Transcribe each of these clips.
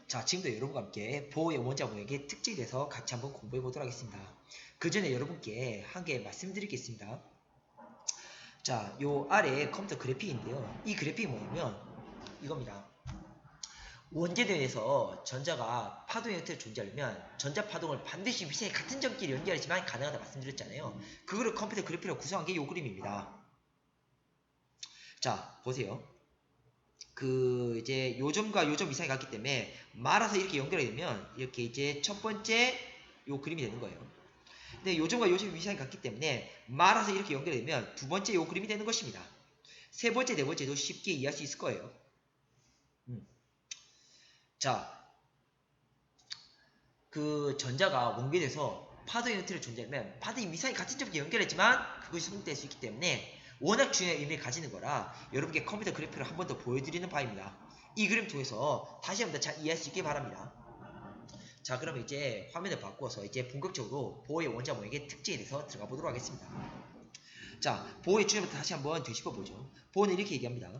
자, 지금도 여러분과 함께 보호의 원자 모형의 특징에 대해서 같이 한번 공부해 보도록 하겠습니다. 그 전에 여러분께 한 개 말씀드리겠습니다. 자, 요 아래 컴퓨터 그래픽인데요. 이 그래픽이 뭐냐면 이겁니다. 원자대에서 전자가 파동 형태로 존재하려면 전자 파동을 반드시 위성의 같은 점끼리 연결하지만 가능하다 말씀드렸잖아요. 그거를 컴퓨터 그래픽으로 구성한 게 요 그림입니다. 자, 보세요. 이제 요점과 요점 이상이 갔기 때문에 말아서 이렇게 연결하게 되면 이렇게 이제 첫 번째 요 그림이 되는 거예요. 근데 요점과 요점 이상이 갔기 때문에 말아서 이렇게 연결되면 두 번째 요 그림이 되는 것입니다. 세 번째, 네 번째도 쉽게 이해할 수 있을 거예요. 자, 그 전자가 원괴돼서 파도 형태로 존재하면 파도의 미상이 같은 점끼리 연결했지만 그것이 성립될 수 있기 때문에 워낙 중요한 의미를 가지는 거라 여러분께 컴퓨터 그래픽을 한 번 더 보여드리는 바입니다. 이 그림 통해서 다시 한 번 더 잘 이해할 수 있게 바랍니다. 자, 그러면 이제 화면을 바꾸어서 이제 본격적으로 보호의 원자 모형의 특징에 대해서 들어가 보도록 하겠습니다. 자, 보호의 주제부터 다시 한번 되짚어보죠. 보호는 이렇게 얘기합니다.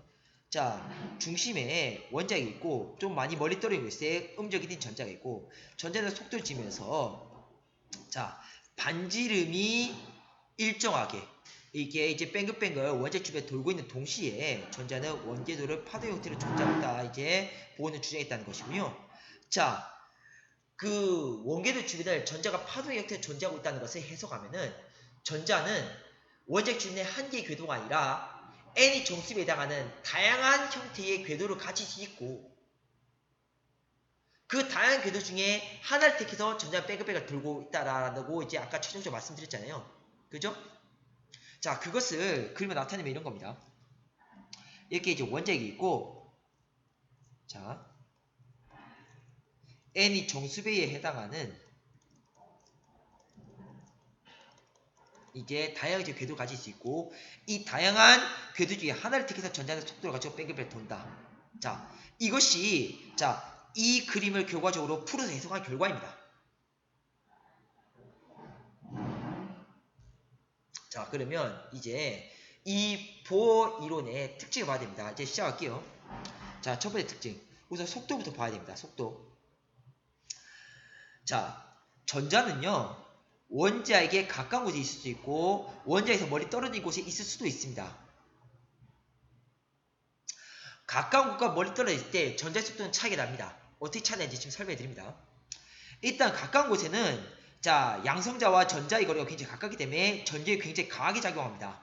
자, 중심에 원자가 있고 좀 많이 멀리 떨어진 곳에 음적이 된 전자가 있고 전자는 속도를 지면서 자, 반지름이 일정하게 이게 이제 뱅글뱅글 원자 주변에 돌고 있는 동시에 전자는 원궤도를 파도 형태로 존재한다. 이제 보호는 주장했다는 것이고요. 자, 그 원궤도 주변을 전자가 파도 형태로 존재하고 있다는 것을 해석하면은 전자는 원자 주변의 한 개의 궤도가 아니라 n이 정수에 해당하는 다양한 형태의 궤도를 가질 수 있고 그 다양한 궤도 중에 하나를 택해서 전자가 뱅글뱅글 돌고 있다라고 이제 아까 최종적으로 말씀드렸잖아요. 그죠? 자, 그것을 그림으로 나타내면 이런 겁니다. 이렇게 이제 원자핵이 있고, 자, n이 정수배에 해당하는 이제 다양한 궤도를 가질 수 있고, 이 다양한 궤도 중에 하나를 택해서 전자는 속도를 가지고 뱅글뱅글 돈다. 자, 이것이 이 그림을 결과적으로 풀어서 해석한 결과입니다. 자, 그러면 이제 이 보호 이론의 특징을 봐야 됩니다. 이제 시작할게요. 자, 첫 번째 특징. 우선 속도부터 봐야 됩니다. 속도. 자, 전자는요, 원자에게 가까운 곳에 있을 수 있고, 원자에서 멀리 떨어진 곳에 있을 수도 있습니다. 가까운 곳과 멀리 떨어질 때 전자의 속도는 차이가 납니다. 어떻게 차이 나는지 지금 설명해 드립니다. 일단 가까운 곳에는 자, 양성자와 전자의 거리가 굉장히 가깝기 때문에 전자에 굉장히 강하게 작용합니다.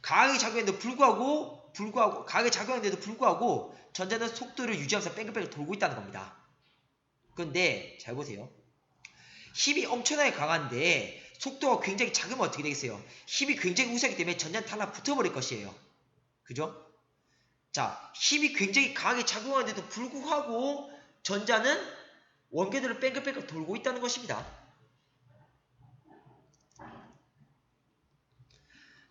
강하게 작용했는데도 불구하고 강하게 작용했는데도 불구하고 전자는 속도를 유지하면서 뺑글뺑글 돌고 있다는 겁니다. 그런데 잘 보세요. 힘이 엄청나게 강한데 속도가 굉장히 작으면 어떻게 되겠어요? 힘이 굉장히 우세하기 때문에 전자는 달라 붙어버릴 것이에요. 그죠? 자, 힘이 굉장히 강하게 작용하는데도 불구하고 전자는 원궤도를 뺑글뺑글 돌고 있다는 것입니다.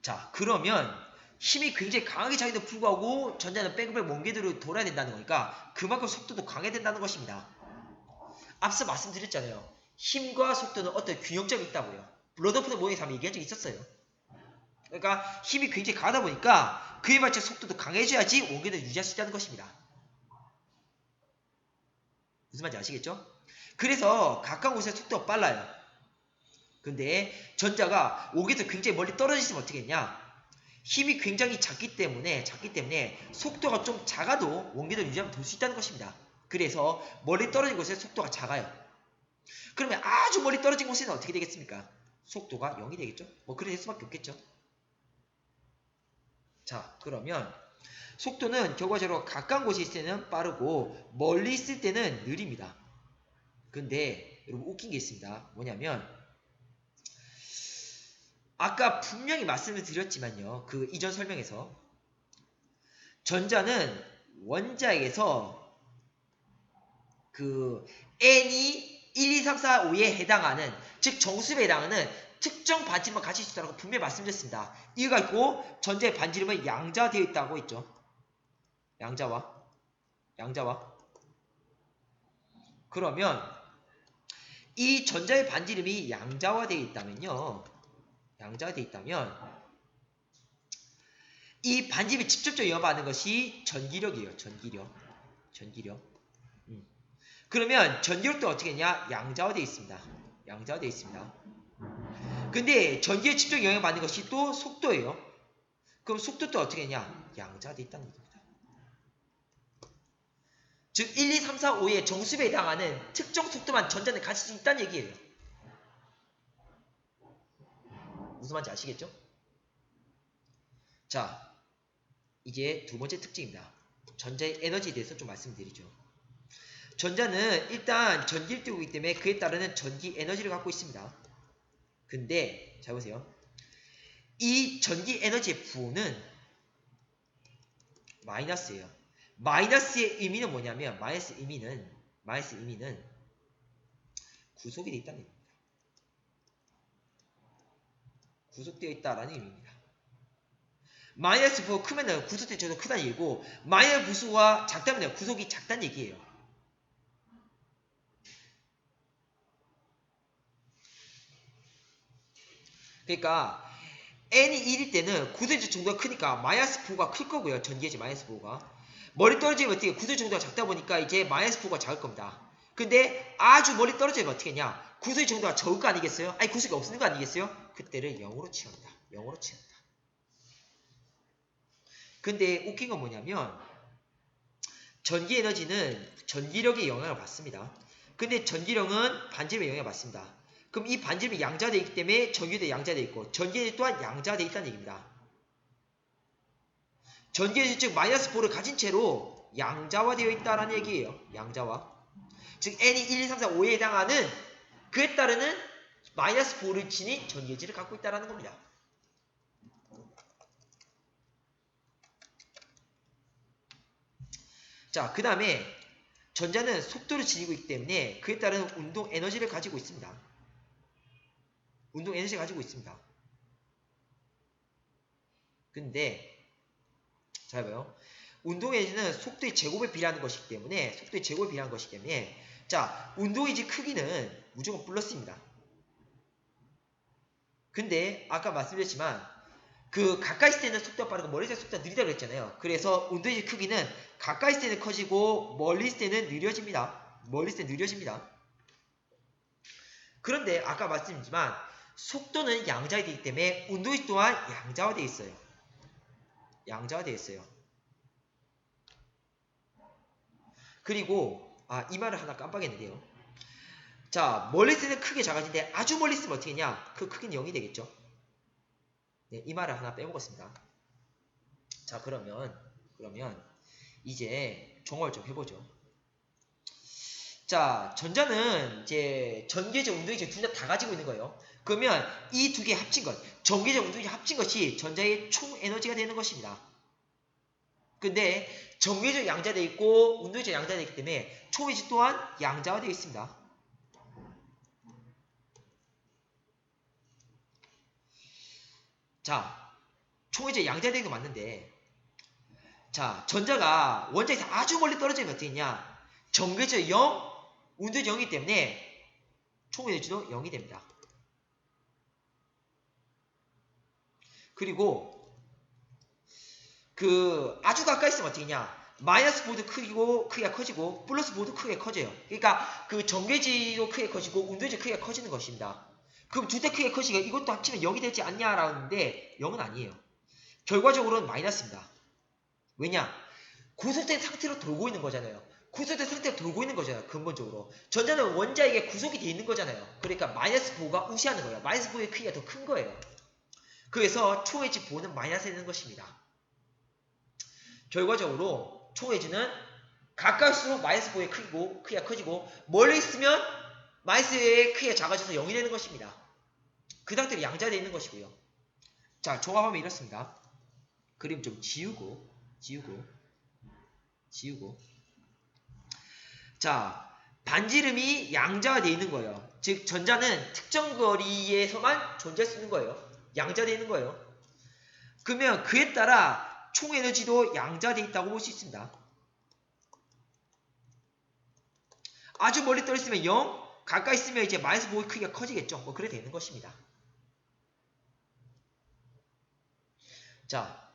자, 그러면 힘이 굉장히 강하게 작용에도 불구하고 전자는 뺑글뺑글 원궤도로 돌아야 된다는 거니까 그만큼 속도도 강해야 된다는 것입니다. 앞서 말씀드렸잖아요. 힘과 속도는 어떤 균형점이 있다고요. 러더포드 모형에서 한번 얘기한 적이 있었어요. 그러니까 힘이 굉장히 강하다 보니까 그에 맞춰 속도도 강해져야지 원궤도를 유지할 수 있다는 것입니다. 무슨 말인지 아시겠죠? 그래서 가까운 곳에 속도가 빨라요. 근데 전자가 원궤도 굉장히 멀리 떨어져 있으면 어떻게 했냐? 힘이 굉장히 작기 때문에 속도가 좀 작아도 원궤도를 유지하면 돌 수 있다는 것입니다. 그래서 멀리 떨어진 곳에 속도가 작아요. 그러면 아주 멀리 떨어진 곳에는 어떻게 되겠습니까? 속도가 0이 되겠죠? 뭐 그래 될 수밖에 없겠죠? 자, 그러면 속도는 결과적으로 가까운 곳에 있을 때는 빠르고 멀리 있을 때는 느립니다. 근데 여러분 웃긴 게 있습니다. 뭐냐면 아까 분명히 말씀을 드렸지만요. 그 이전 설명에서 전자는 원자에게서 그 n이 1, 2, 3, 4, 5에 해당하는 즉 정수에 해당하는 특정 반지름만 가질 수 있다고 분명히 말씀드렸습니다. 이거 갖고 전자의 반지름은 양자되어 있다고 했죠. 양자와 그러면 이 전자의 반지름이 양자화되어 있다면요. 이 반지름이 직접적으로 영향받는 것이 전기력이에요. 전기력. 그러면 전기력도 어떻게 했냐? 양자화되어 있습니다. 양자화되어 있습니다. 근데 전기의 직접 영향받는 것이 또 속도예요. 그럼 속도도 어떻게 했냐? 양자화되어 있다는 얘기입니다. 즉 1, 2, 3, 4, 5의 정수배에 해당하는 특정 속도만 전자는 가질 수 있다는 얘기예요. 무슨 말인지 아시겠죠? 자, 이제 두 번째 특징입니다. 전자의 에너지에 대해서 좀 말씀드리죠. 전자는 일단 전기를 띄우고 있기 때문에 그에 따르는 전기 에너지를 갖고 있습니다. 근데 잘 보세요. 이 전기 에너지의 부호는 마이너스예요. 마이너스의 의미는 뭐냐면 마이너스 의미는 구속이 되어 있다는 얘기입니다. 구속되어 있다라는 의미입니다. 마이너스 부호가 크면 구속된 정도 크다는 얘기고 마이너스 부수가 작다면 구속이 작다는 얘기예요. 그러니까 n이 1일 때는 구속의 정도가 크니까 마이너스 부호가 클 거고요. 전기의 마이너스 부호가. 멀리 떨어지면 어떻게 구속의 정도가 작다 보니까 이제 마이너스 부호가 작을 겁니다. 근데 아주 멀리 떨어지면 어떻게 했냐? 구속의 정도가 적을 거 아니겠어요? 아니 구속이 없는 거 아니겠어요? 그때를 0으로 취합니다. 0으로 취합니다. 근데 웃긴 건 뭐냐면 전기 에너지는 전기력의 영향을 받습니다. 근데 전기력은 반지름의 영향을 받습니다. 그럼 이 반지름이 양자되어 있기 때문에 전기도 양자되어 있고 전기에너지 또한 양자되어 있다는 얘기입니다. 전기에너지 즉 마이너스 부호를 가진 채로 양자화되어 있다는 얘기예요. 양자화. 즉 n이 1, 2, 3, 4, 5에 해당하는 그에 따르는 마이너스 부호를 지닌 전기에너지를 갖고 있다는 겁니다. 자, 그 다음에 전자는 속도를 지니고 있기 때문에 그에 따른 운동 에너지를 가지고 있습니다. 운동 에너지를 가지고 있습니다. 근데 잘 봐요. 운동 에너지는 속도의 제곱에 비례하는 것이기 때문에 자, 운동 에너지 크기는 무조건 플러스입니다. 근데 아까 말씀드렸지만 그 가까이 있을 때는 속도가 빠르고 멀리 있을 때 속도가 느리다고 했잖아요. 그래서 운동 에너지 크기는 가까이 있을 때는 커지고 멀리 있을 때는 느려집니다. 그런데 아까 말씀드렸지만 속도는 양자화되기 때문에 운동 에너지 또한 양자화되어 있어요. 그리고 이 말을 하나 깜빡했는데요. 자, 멀리 있을 때는 크게 작아지는데 아주 멀리 있으면 어떻게 했냐? 그 크기는 0이 되겠죠. 네, 이 말을 하나 빼먹었습니다. 자, 그러면 이제 종합을 좀 해보죠. 자, 전자는 이제 전기적 운동이적 둘 다 가지고 있는 거예요. 그러면 이 두 개 합친 것, 전기적 운동이 합친 것이 전자의 총 에너지가 되는 것입니다. 근데 전기적 양자되어 있고 운동적 양자되어 있기 때문에 총 에너지 또한 양자화되어 있습니다. 자, 총 에너지 양자되는 거 맞는데 자, 전자가 원자에서 아주 멀리 떨어지면 어떻게 했냐? 전기적 0, 운동적 0이기 때문에 총 에너지도 0이 됩니다. 그리고 그 아주 가까이 있으면 어떻게 했냐? 마이너스 보드 크기가 커지고 플러스 보드 크기가 커져요. 그러니까 그 전개지도 크게 커지고 운동지 크기가 커지는 것입니다. 그럼 둘 다 크게 커지니까 이것도 합치면 0이 되지 않냐라는데 0은 아니에요. 결과적으로는 마이너스입니다. 왜냐? 구속된 상태로 돌고 있는 거잖아요. 근본적으로. 전자는 원자에게 구속이 돼 있는 거잖아요. 그러니까 마이너스 보호가 우시하는 거예요. 마이너스 보호의 크기가 더 큰 거예요. 그래서 총에지 보호는 마이너스 되는 것입니다. 결과적으로 총에지는 가까울수록 마이너스 보호의 크기가 커지고 멀리 있으면 마이너스의 크기가 작아져서 0이 되는 것입니다. 그 상태로 양자되어 있는 것이고요. 자, 종합하면 이렇습니다. 그림 좀 지우고 자, 반지름이 양자화되어 있는 거예요. 즉 전자는 특정 거리에서만 존재할 수 있는 거예요. 양자되어 있는 거예요. 그러면 그에 따라 총 에너지도 양자되어 있다고 볼 수 있습니다. 아주 멀리 떨어졌으면 0, 가까이 있으면 이제 마이너스 보호의 크기가 커지겠죠. 뭐 그래 되는 것입니다. 자,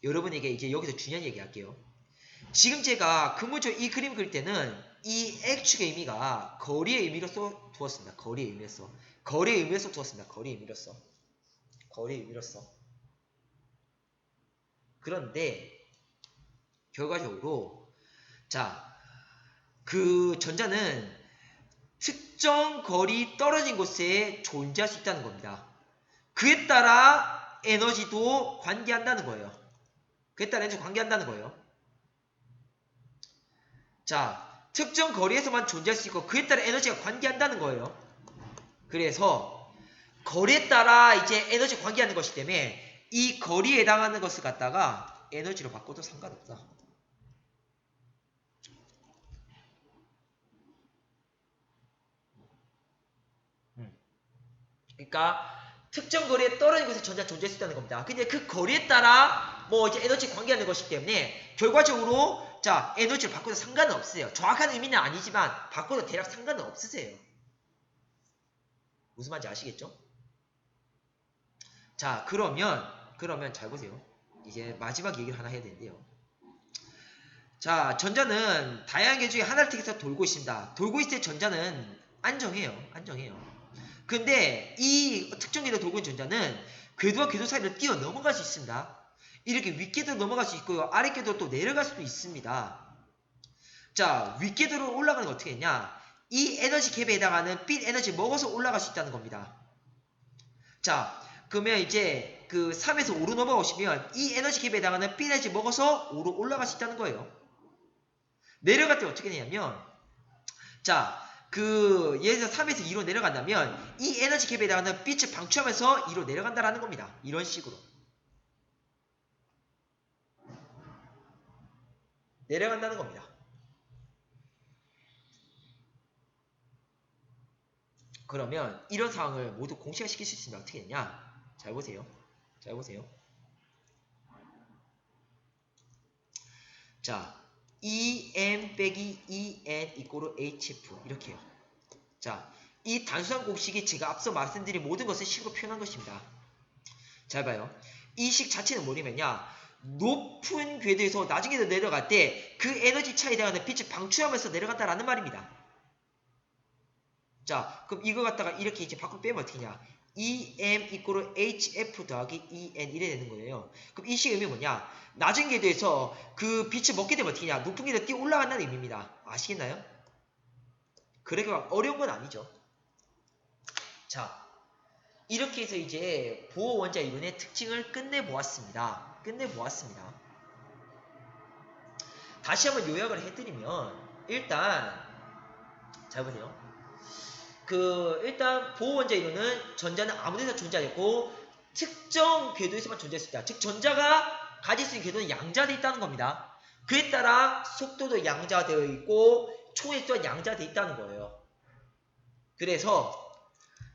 여러분에게 이제 여기서 중요한 얘기 할게요. 지금 제가 근본적으로 이 그림 그릴 때는 이 X축의 의미가 거리의 의미로서 두었습니다. 거리의 의미로서. 거리의 의미로서 두었습니다. 거리의 의미로서. 거리의 의미로서. 그런데 결과적으로 자, 그 전자는 특정 거리 떨어진 곳에 존재할 수 있다는 겁니다. 그에 따라 에너지도 관계한다는 거예요. 그에 따라 에너지 관계한다는 거예요. 자, 특정 거리에서만 존재할 수 있고 그에 따라 에너지가 관계한다는 거예요. 그래서 거리에 따라 이제 에너지 관계하는 것이기 때문에 이 거리에 해당하는 것을 갖다가 에너지로 바꿔도 상관없다. 그러니까 특정 거리에 떨어진 곳에 전자 존재할 수 있다는 겁니다. 근데 그 거리에 따라 뭐 이제 에너지 관계하는 것이기 때문에 결과적으로 자 에너지를 바꿔도 상관은 없으세요. 정확한 의미는 아니지만 바꿔도 대략 상관은 없으세요. 무슨 말인지 아시겠죠? 자 그러면 잘 보세요. 이제 마지막 얘기를 하나 해야 되는데요. 자 전자는 다양한 계 중에 하나를 택해서 돌고 있습니다. 돌고 있을 때 전자는 안정해요. 근데 이 특정 궤도 돌고 있는 전자는 궤도와 궤도 사이를 뛰어 넘어갈 수 있습니다. 이렇게 윗궤도로 넘어갈 수 있고요. 아랫궤도로 또 내려갈 수도 있습니다. 자, 윗궤도로 올라가는 건 어떻게 했냐? 이 에너지 갭에 해당하는 빛 에너지 먹어서 올라갈 수 있다는 겁니다. 자, 그러면 이제 그 3에서 5로 넘어오시면 이 에너지 갭에 해당하는 빛 에너지 먹어서 5로 올라갈 수 있다는 거예요. 내려갈 때 어떻게 되냐면 자, 예를 들어서 3에서 2로 내려간다면 이 에너지 갭에 해당하는 빛을 방출하면서 2로 내려간다라는 겁니다. 이런 식으로. 내려간다는 겁니다. 그러면 이런 상황을 모두 공식화시킬 수 있으면 어떻게 되냐? 잘 보세요. 자, EM 빼기 EN 이꼬르 HF 이렇게요. 자, 이 단순한 공식이 제가 앞서 말씀드린 모든 것을 식으로 표현한 것입니다. 잘 봐요. 이 식 자체는 뭐냐면요. 높은 궤도에서 낮은 궤도 내려갈 때 그 에너지 차이에 해당하는 빛을 방출하면서 내려간다라는 말입니다. 자, 그럼 이거 갖다가 이렇게 이제 밖으로 빼면 어떻게 되냐? EM 이꼬르 HF 더하기 EN 이래 되는 거예요. 그럼 이 식의 의미 뭐냐? 낮은 궤도에서 그 빛을 먹게 되면 어떻게 되냐? 높은 궤도에 뛰어 올라간다는 의미입니다. 아시겠나요? 그렇게 어려운 건 아니죠. 자, 이렇게 해서 이제 보호 원자 이론의 특징을 끝내보았습니다. 다시 한번 요약을 해드리면 일단 잘 보세요. 일단 보호 원자 이론은 전자는 아무데나 존재하고 특정 궤도에서만 존재할 수 있다. 즉 전자가 가질 수 있는 궤도는 양자되어 있다는 겁니다. 그에 따라 속도도 양자되어 있고 총의 또한 양자되어 있다는 거예요. 그래서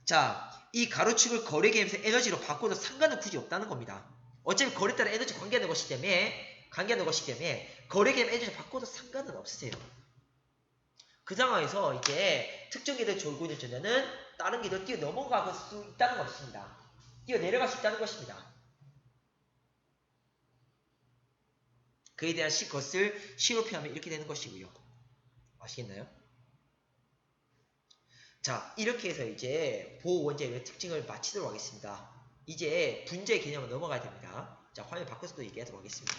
자, 이 가로축을 거리 개념에서 에너지로 바꿔도 상관은 굳이 없다는 겁니다. 어차피 거리에 따라 에너지 관계하는 것이기 때문에 거리 개념 에너지를 바꿔도 상관은 없으세요. 그 상황에서 이제 특정 궤도에 돌고 있는 전자는 다른 궤도를 뛰어 넘어갈 수 있다는 것입니다. 뛰어 내려갈 수 있다는 것입니다. 그에 대한 것을 시로 표현하면 이렇게 되는 것이고요. 아시겠나요? 자, 이렇게 해서 이제 보호 원자의 특징을 마치도록 하겠습니다. 이제 분자의 개념으로 넘어가야 됩니다. 자, 화면 바꿔서 또 얘기하도록 하겠습니다.